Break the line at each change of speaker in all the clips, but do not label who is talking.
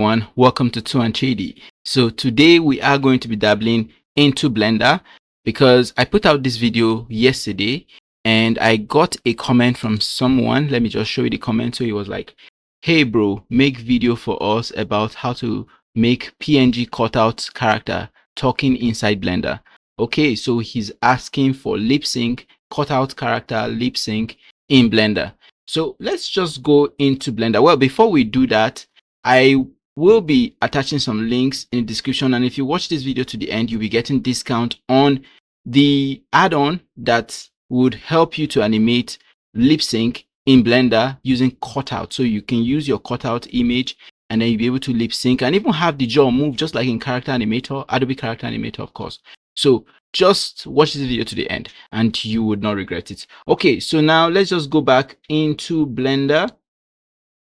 Everyone, welcome to 2 and 3D. So today we are going to be dabbling into Blender because I put out this video yesterday and I got a comment from someone. Let me just show you the comment. So he was like, hey bro, make video for us about how to make PNG cutout character talking inside Blender. Okay, so he's asking for lip sync, cutout character lip sync in Blender. So let's just go into Blender. Well, before we do that, I will be attaching some links in the description, and if you watch this video to the end, you'll be getting discount on the add-on that would help you to animate lip sync in Blender using cutout. So you can use your cutout image and then you'll be able to lip sync and even have the jaw move just like in Character Animator, Adobe Character Animator, of course. So just watch this video to the end and you would not regret it. Okay, so now let's just go back into Blender.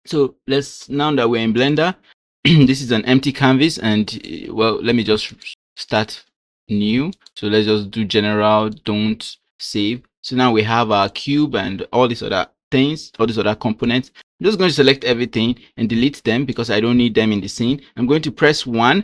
So now that we're in Blender, this is an empty canvas, and well, let me just start new. So let's just do general, don't save. So now we have our cube and all these other things, all these other components. I'm just going to select everything and delete them because I don't need them in the scene. I'm going to press 1.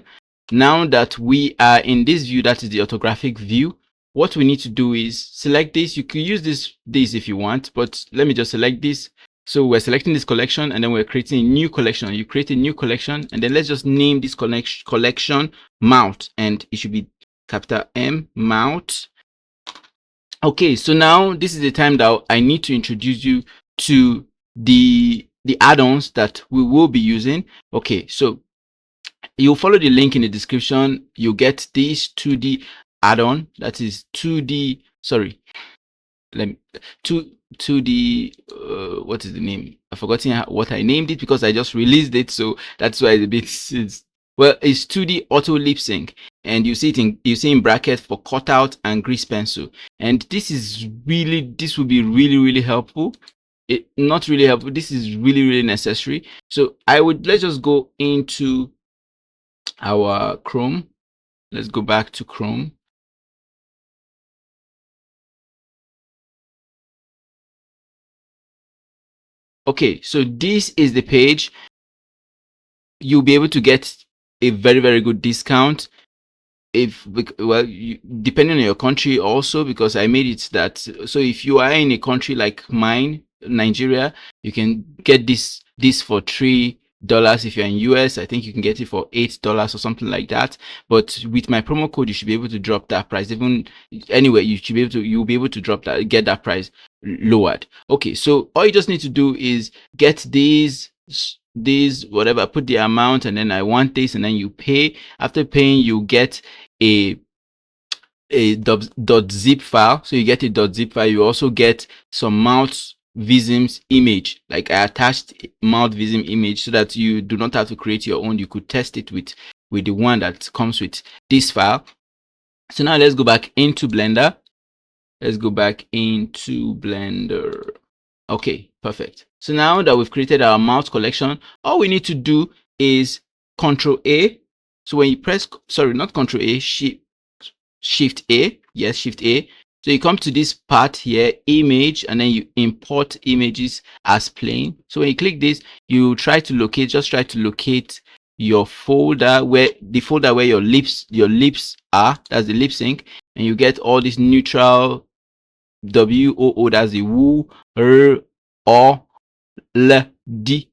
Now that we are in this view, that is the orthographic view, what we need to do is select this. You can use this if you want, but let me just select this. So we're selecting this collection and then we're creating a new collection. You create a new collection and then let's just name this collection mouth, and it should be capital M, mouth. Okay, so now this is the time that I need to introduce you to the add-ons that we will be using. Okay, so you'll follow the link in the description. You'll get this 2D add-on, that is 2D, sorry, let me 2D what is the name? I've forgotten what I named it because I just released it, so that's why it's a bit well, it's 2D auto lip sync, and you see it in bracket for Cutout and Grease pencil. And this will be really helpful. Not really helpful, this is really necessary. So let's just go into our Chrome. Let's go back to Chrome. Okay, so this is the page. You'll be able to get a very good discount depending on your country also, because I made it that so if you are in a country like mine, Nigeria, you can get this for $3. If you're in US, I think you can get it for $8 or something like that. But with my promo code, you should be able to drop that price. Even anyway, you'll be able to drop that, get that price lowered. Okay, so all you just need to do is get these whatever, put the amount, and then I want this, and then you pay. After paying, you get a .zip file. So you get a .zip file. You also get some mouth visemes image. Like I attached mouth viseme image so that you do not have to create your own. You could test it with the one that comes with this file. So now let's go back into Blender. Okay, perfect. So now that we've created our mouth collection, all we need to do is Control A. So when you press, sorry, not Control A, Shift A. Yes, Shift A. So you come to this part here, image, and then you import images as plain. So when you click this, you try to locate your folder where your lips are. That's the lip sync, and you get all this neutral WOO, that's the woo, r, o, l, d,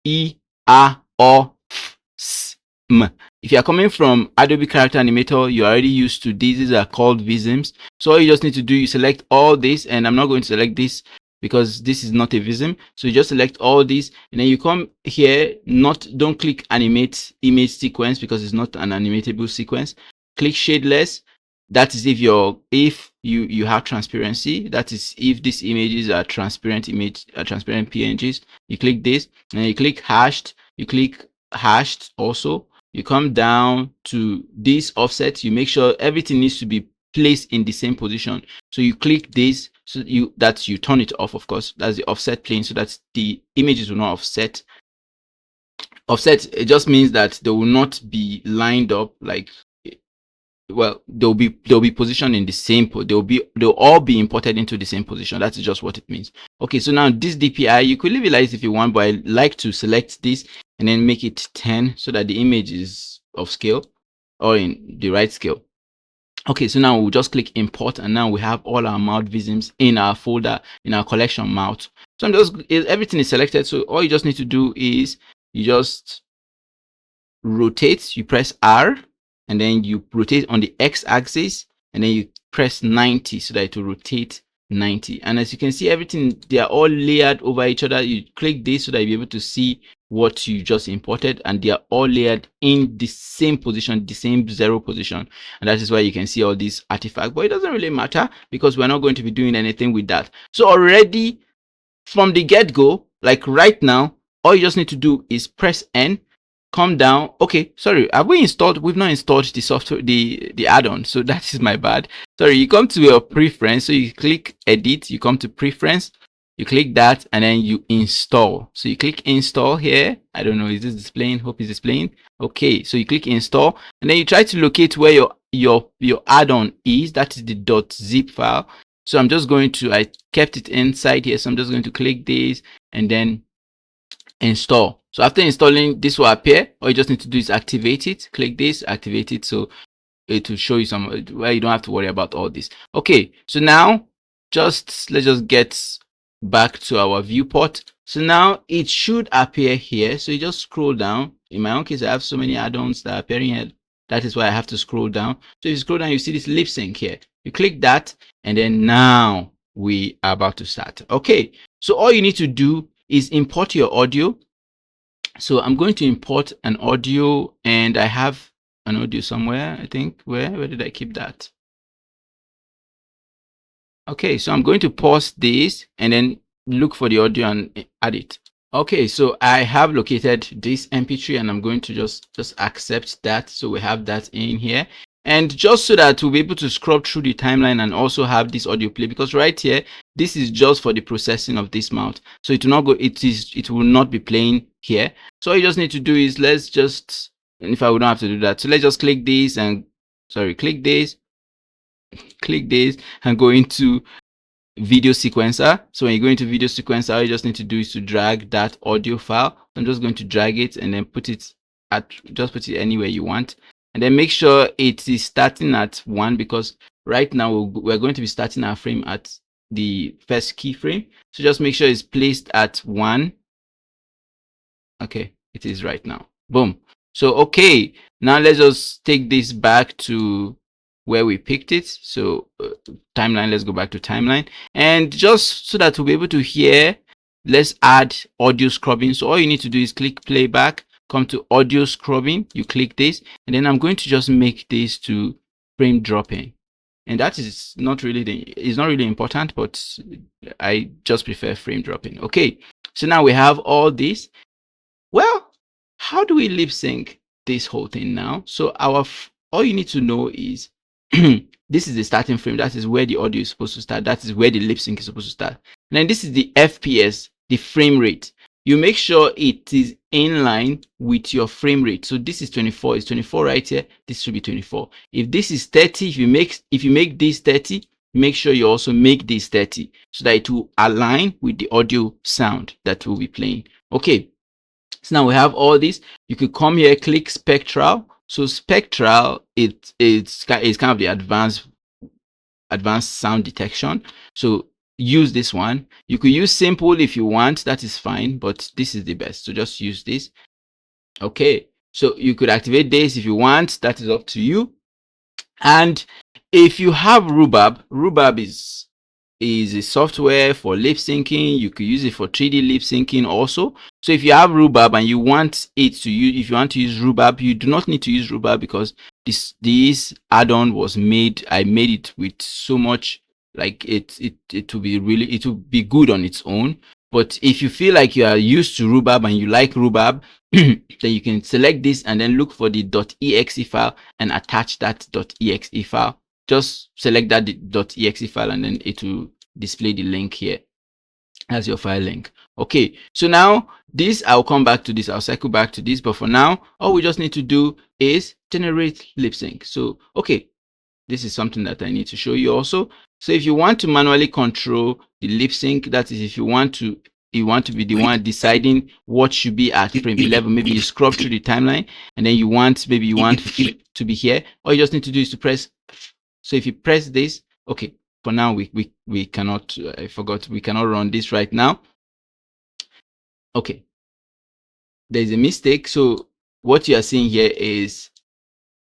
e, a, o, f, s, m. If you are coming from Adobe Character Animator, you're already used to these. These are called visemes. So all you just need to do, you select all this, and I'm not going to select this because this is not a viseme. So you just select all these, and then you come here. Don't click animate image sequence because it's not an animatable sequence. Click shadeless. That is if you have transparency. That is if these images are transparent PNGs. You click this, and then you click hashed. You click hashed also. You come down to this offset. You make sure everything needs to be placed in the same position. So you click this, so you turn it off, of course. That's the offset plane, so that the images will not offset. Offset, it just means that they will not be lined up like, well, they'll be positioned in the same they'll all be imported into the same position. That's just what it means. Okay, so now this DPI, you could leave it like this if you want, but I like to select this and then make it 10 so that the image is of scale or in the right scale. Okay, so now we'll just click import, and now we have all our mouth visemes in our folder, in our collection mouth. So everything is selected. So all you just need to do is you just rotate, you press R, and then you rotate on the X axis, and then you press 90 so that it will rotate 90. And as you can see, everything, they are all layered over each other. You click this so that you'll be able to see what you just imported, and they are all layered in the same position, the same 0 position. And that is why you can see all these artifacts, but it doesn't really matter because we're not going to be doing anything with that. So already from the get-go, like right now, all you just need to do is press N, come down. Okay, sorry, have we installed? We've not installed the software, the add-on, so that is my bad. Sorry, you come to your preference, so you click edit, you come to preference, you click that, and then you install. So you click install here. I don't know, is this displaying? Hope it's displaying. Okay, so you click install, and then you try to locate where your add-on is. That is the .zip file. So I'm just going to, I kept it inside here, so I'm just going to click this and then install. So after installing, this will appear. All you just need to do is activate it. Click this, activate it, so it will show you some where you don't have to worry about all this. Okay, so now let's just get back to our viewport. So now it should appear here. So you just scroll down. In my own case, I have so many add-ons that are appearing here. That is why I have to scroll down. So if you scroll down, you see this lip sync here. You click that, and then now we are about to start. Okay, so all you need to do is import your audio. So I'm going to import an audio, and I have an audio somewhere. I think where did I keep that? Okay, so I'm going to pause this and then look for the audio and add it. Okay, so I have located this MP3, and I'm going to just accept that. So we have that in here, and just so that we'll be able to scrub through the timeline and also have this audio play, because right here, this is just for the processing of this mount. So it will not go, it will not be playing here. So all you just need to do is and if I would not have to do that, so let's just click this and click this and go into video sequencer. So when you go into video sequencer, all you just need to do is to drag that audio file. I'm just going to drag it and then put it anywhere you want, and then make sure it is starting at 1, because right now we're going to be starting our frame at the first keyframe. So just make sure it's placed at 1. Okay, it is right now. Boom. So okay, now let's just take this back to where we picked it. So timeline, let's go back to timeline, and just so that we'll be able to hear, let's add audio scrubbing. So all you need to do is click playback, come to audio scrubbing, you click this, and then I'm going to just make this to frame dropping. And that is not really it's not really important, but I just prefer frame dropping. Okay, so now we have all this. Well, how do we lip sync this whole thing now? So all you need to know is this is the starting frame. That is where the audio is supposed to start. That is where the lip sync is supposed to start. And then this is the FPS, the frame rate. You make sure it is in line with your frame rate. So this is 24. It's 24 right here. This should be 24. If this is 30, if you make this 30, make sure you also make this 30 so that it will align with the audio sound that will be playing. Okay. So now we have all this. You could come here, click spectral. So spectral, it's kind of the advanced sound detection. So use this one. You could use simple if you want, that is fine, but this is the best. So just use this. Okay, so you could activate this if you want, that is up to you. And if you have Rhubarb is a software for lip syncing. You could use it for 3D lip syncing also. So if you have Rhubarb and you want it to use, if you want to use Rhubarb, you do not need to use Rhubarb, because this add-on was made. I made it with so much, like it will be good on its own. But if you feel like you are used to Rhubarb and you like Rhubarb, then you can select this and then look for the .exe file and attach that .exe file. Just select that .exe file and then it will display the link here as your file link. Okay, so now this, I'll come back to this, I'll cycle back to this, but for now, all we just need to do is generate lip sync. So, okay, this is something that I need to show you also. So if you want to manually control the lip sync, that is if you want to you want to be the one deciding what should be at frame 11. Maybe you scrub through the timeline and then you want to be here. All you just need to do is to press. So if you press this, okay, for now we cannot, I forgot, we cannot run this right now. Okay, there's a mistake. So what you are seeing here is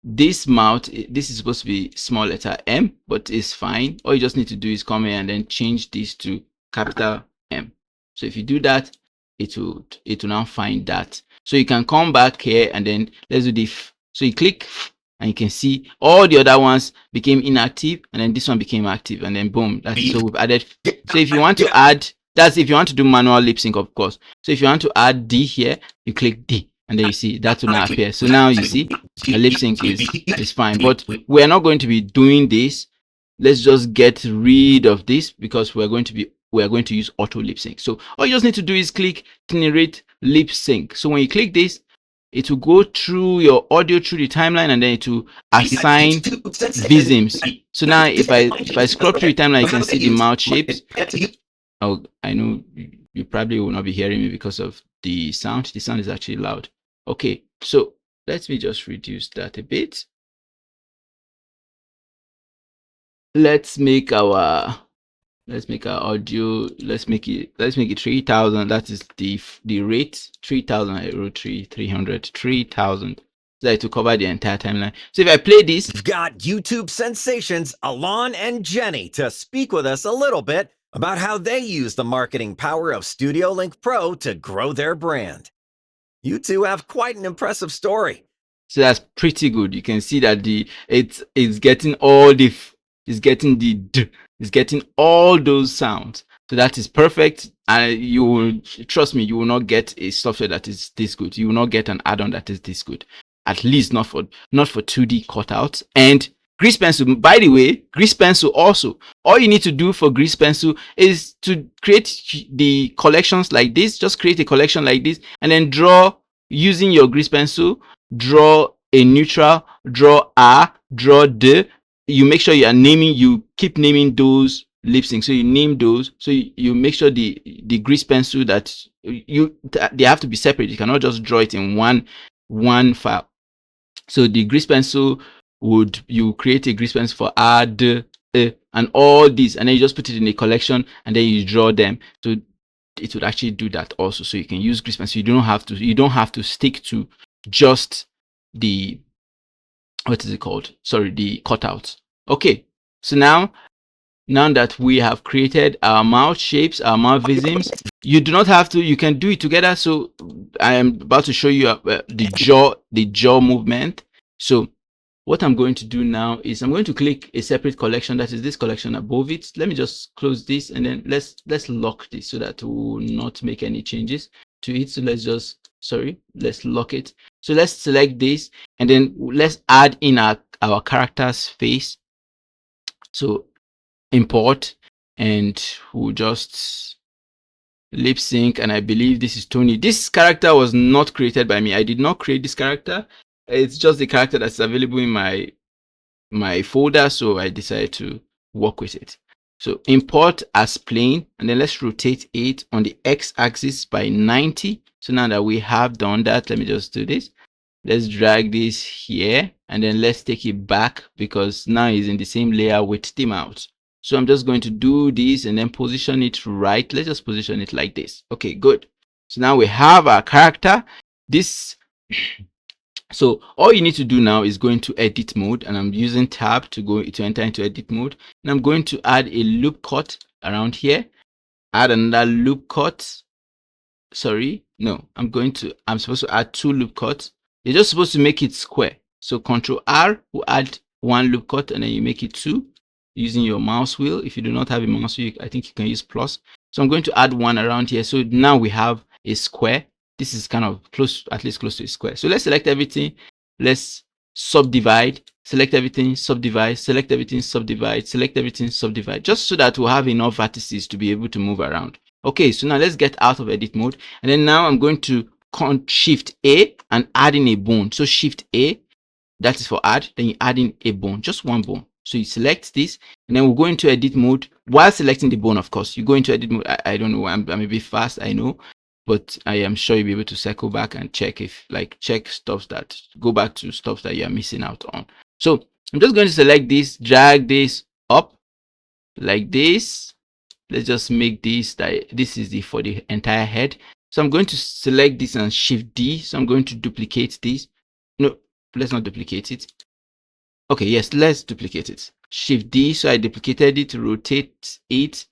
this mouth, this is supposed to be small letter M, but it's fine. All you just need to do is come here and then change this to capital M. So if you do that, it will now find that. So you can come back here and then let's do this. So you click and you can see all the other ones became inactive and then this one became active, and then boom, that's so we've added. So if you want to add, that's if you want to do manual lip sync, of course. So if you want to add D here, you click D and then you see that will now appear. So now you see the lip sync is fine, but we're not going to be doing this. Let's just get rid of this because we're going to use auto lip sync. So all you just need to do is click generate lip sync. So when you click this, it will go through your audio through the timeline and then it will assign visemes. So now if I scroll through the timeline, you can see the mouth shapes. Oh, I know you probably will not be hearing me because of the sound. The sound is actually loud. Okay, so let me just reduce that a bit. Let's make our audio, let's make it 3000. That is the rate 3000. I wrote 300 so to cover the entire timeline. So if I play this,
we've got YouTube sensations Alon and Jenny to speak with us a little bit about how they use the marketing power of Studio Link Pro to grow their brand. You two have quite an impressive story.
So that's pretty good. You can see that it's getting all the it's getting all those sounds. So that is perfect. And you will trust me, you will not get a software that is this good. You will not get an add-on that is this good. At least not for 2D cutouts. And Grease Pencil, by the way, Grease Pencil also. All you need to do for Grease Pencil is to create the collections like this. Just create a collection like this and then draw using your Grease Pencil. Draw a neutral, draw A, draw D. You make sure you keep naming those lip sync. So you name those. So you make sure the Grease Pencil that they have to be separate. You cannot just draw it in one file. So the Grease Pencil you create a Grease Pencil for add and all these, and then you just put it in a collection and then you draw them. So it would actually do that also. So you can use Grease Pencil. You don't have to stick to just the the cutouts. Okay, so now that we have created our mouth shapes, our mouth visemes, you do not have to, you can do it together. So I am about to show you the jaw movement. So what I'm going to do now is I'm going to click a separate collection, that is this collection above it. Let me just close this and then let's lock this so that we will not make any changes to it. So let's lock it. So let's select this and then let's add in our character's face. So import, and we'll just lip sync, and I believe this is Tony. This character was not created by me. I did not create this character. It's just the character that's available in my folder, so I decided to work with it. So import as plane, and then let's rotate it on the x-axis by 90. So now that we have done that, let me just do this. Let's drag this here and then let's take it back because now it's in the same layer with the mouse. So I'm just going to do this and then position it right. Let's just position it like this. Okay, good. So now we have our character. So all you need to do now is go into edit mode, and I'm using tab to enter into edit mode, and I'm going to add a loop cut around here. Add another loop cut. Sorry, no, I'm supposed to add 2 loop cuts. You're just supposed to make it square. So Control R will add 1 loop cut and then you make it 2 using your mouse wheel. If you do not have a mouse wheel, I think you can use plus. So I'm going to add 1 around here. So now we have a square. This is kind of at least close to a square. So let's select everything. Let's subdivide, select everything, subdivide, select everything, subdivide, select everything, subdivide, just so that we'll have enough vertices to be able to move around. Okay, so now let's get out of edit mode, and then now I'm going to Shift A and add in a bone. So Shift A, that is for add, then you add in a bone, just 1 bone. So you select this, and then we'll go into edit mode. while selecting the bone, of course, you go into edit mode. I don't know, I'm a bit fast, I know, but I am sure you'll be able to circle back and check if, like, check stuff that, go back to stuff that you're missing out on. So I'm just going to select this, drag this up like this. Let's just make this, that this is the for the entire head. So I'm going to select this and shift D. So I'm going to duplicate this. No, let's not duplicate it. Okay, yes, let's duplicate it. Shift D. So I duplicated it, rotate it,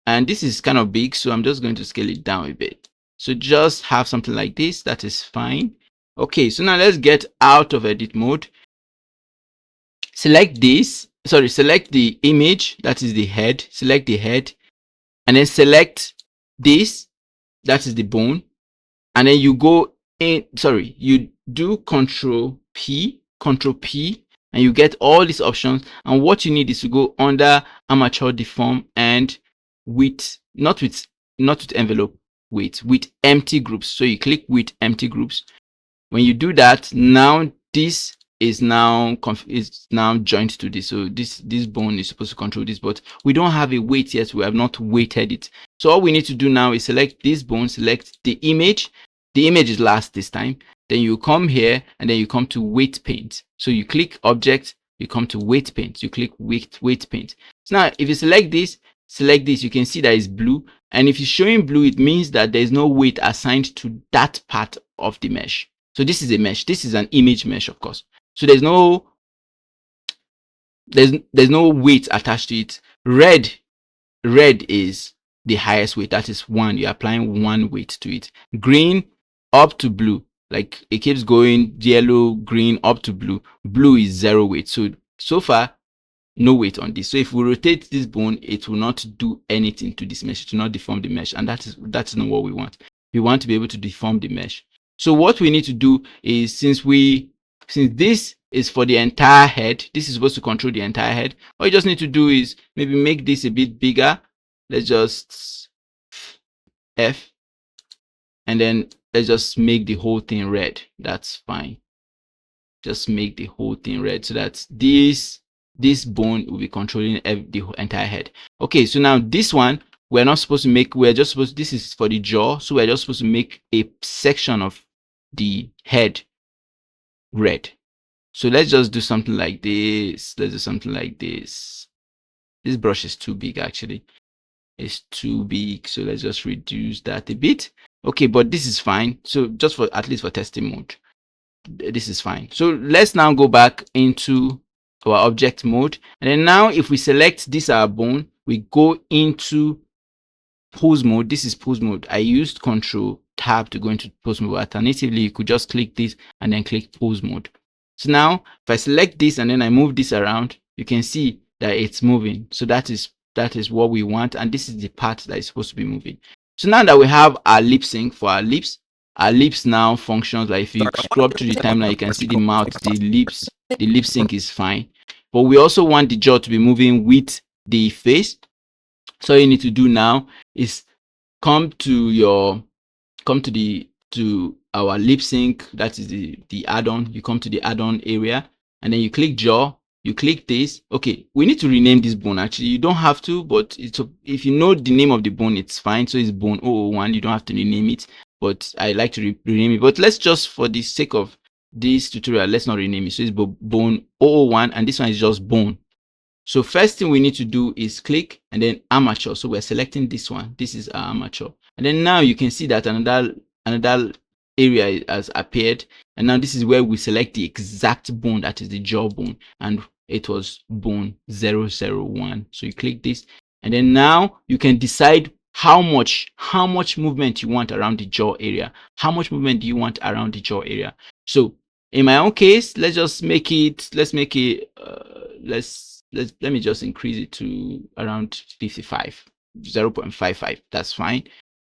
and this is kind of big, so I'm just going to scale it down a bit. So just have something like this. That is fine. Okay, so now let's get out of edit mode. Select this, select the image, that is the head. Select the head, and then select this, that is the bone, and then you go in, you do control P, and you get all these options. And what you need is to go under armature deform and with not with envelope width, with empty groups. So you click with empty groups. When you do that, now this is now joined to this. So this bone is supposed to control this, but we don't have a weight yet. We have not weighted it. So all we need to do now is select this bone, select the image. The image is last this time. Then you come here and then you come to weight paint. So you click object, you come to weight paint, you click weight paint. So now if you select this, you can see that it's blue. And if it's showing blue, it means that there's no weight assigned to that part of the mesh. So this is a mesh. This is an image mesh, of course. So there's no weight attached to it. Red is the highest weight. That is 1. You're applying 1 weight to it. Green up to blue. Like it keeps going, yellow, green up to blue. Blue is 0 weight. So far, no weight on this. So if we rotate this bone, it will not do anything to this mesh. It will not deform the mesh. And that is not what we want. We want to be able to deform the mesh. So what we need to do is, since this is for the entire head, this is supposed to control the entire head, all you just need to do is maybe make this a bit bigger. Let's just F, and then let's just make the whole thing red. That's fine. Just make the whole thing red so that this bone will be controlling the entire head. Okay, so now this one, we're not supposed to make, this is for the jaw, so we're just supposed to make a section of the head red. So let's just do something like this. Let's do something like this. This brush is too big, actually. It's too big, so let's just reduce that a bit. Okay, but this is fine. So just for, at least for testing mode, this is fine. So let's now go back into our object mode, and then now if we select this, our bone, we go into pose mode. This is pose mode. I used Control Tab to go into pose mode. Alternatively, you could just click this and then click pose mode. So now if I select this and then I move this around, you can see that it's moving. So that is what we want, and this is the part that is supposed to be moving. So now that we have our lip sync for our lips now functions. Like if you scroll up to the timeline, you can see the mouth, the lip sync is fine. But we also want the jaw to be moving with the face. So all you need to do now is come to our lip sync, that is the add-on. You come to the add-on area and then you click jaw, you click this. Okay, we need to rename this bone. Actually, you don't have to, but if you know the name of the bone, it's fine. So it's bone 001. You don't have to rename it, but I like to rename it. But let's just, for the sake of this tutorial, let's not rename it. So it's bone 001, and this one is just bone. So first thing we need to do is click and then armature. So we're selecting this one. This is our armature. And then now you can see that another area has appeared. And now this is where we select the exact bone, that is the jaw bone. And it was bone 001. So you click this. And then now you can decide how much movement you want around the jaw area. How much movement do you want around the jaw area? So in my own case, let me just increase it to around 55, 0.55. That's fine.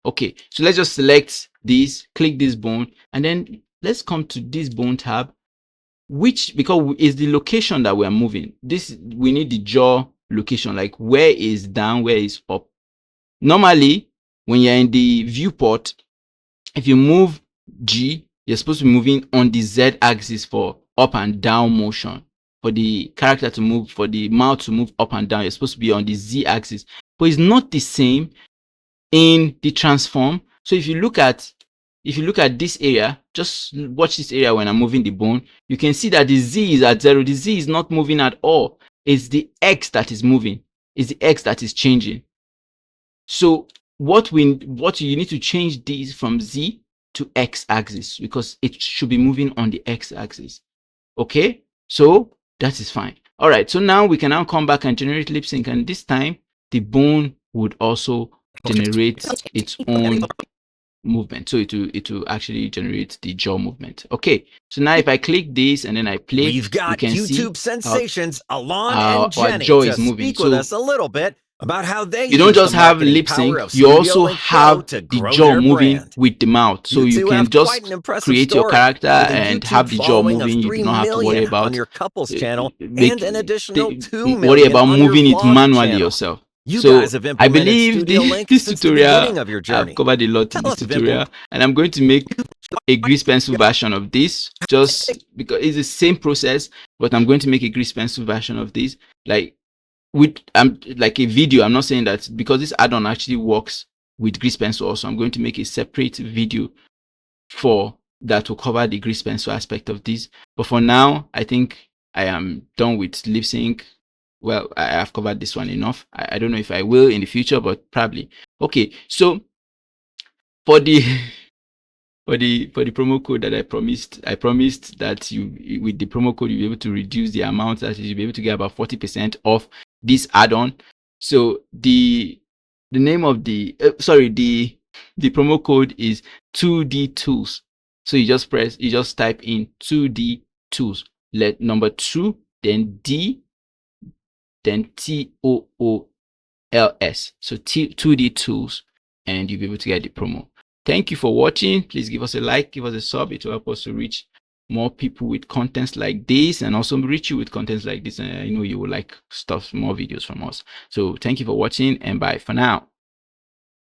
Okay, so let's just select this, click this bone, and then let's come to this bone tab, which, because it's the location that we're moving. We need the jaw location, like where is down, where is up. Normally, when you're in the viewport, if you move G, you're supposed to be moving on the Z axis for up and down motion. for the character to move, for the mouth to move up and down, you're supposed to be on the Z axis, but it's not the same in the transform. So if you look at this area, just watch this area when I'm moving the bone, you can see that the Z is at 0. The Z is not moving at all. It's the X that is moving. It's the X that is changing. So what you need to change this from Z to X axis, because it should be moving on the X axis. Okay, so that is fine. All right, so now we can now come back and generate lip sync, and this time the bone would also generate its own movement. So it will actually generate the jaw movement. Okay, so now if I click this and then I play,
we've got YouTube sensations Addon and Jenny
jaw
to
is moving.
speak with us a little bit about how they
you don't just have lip sync, you also have the jaw moving with the mouth. So you can just create your character and have the jaw moving. You do not have to worry about
on your couples channel and an additional 2 million
worry about
on
moving
your
it
vlog
manually
channel.
yourself.
You
So
guys have
I
implemented
believe
Studio Link
this
since the beginning
tutorial,
of your journey.
I've covered a lot in this tutorial, and I'm going to make a grease pencil version of this, just because it's the same process, but I'm going to make a grease pencil version of this, like with like a video. I'm not saying that because this add-on actually works with grease pencil also. I'm going to make a separate video for that to cover the grease pencil aspect of this. But for now, I think I am done with lip sync. Well, I have covered this one enough. I don't know if I will in the future, but probably. Okay, so for the for the promo code that I promised that you, with the promo code, you'll be able to reduce the amount, that you'll be able to get about 40% off this add-on. So the name of the the promo code is 2D tools. So you just type in 2D tools, let number 2, then D, then TOOLS. So 2D tools, and you'll be able to get the promo. Thank you for watching. Please give us a like, give us a sub. It will help us to reach more people with contents like this, and also reach you with contents like this. And I know you will like more videos from us. So thank you for watching, and bye for now.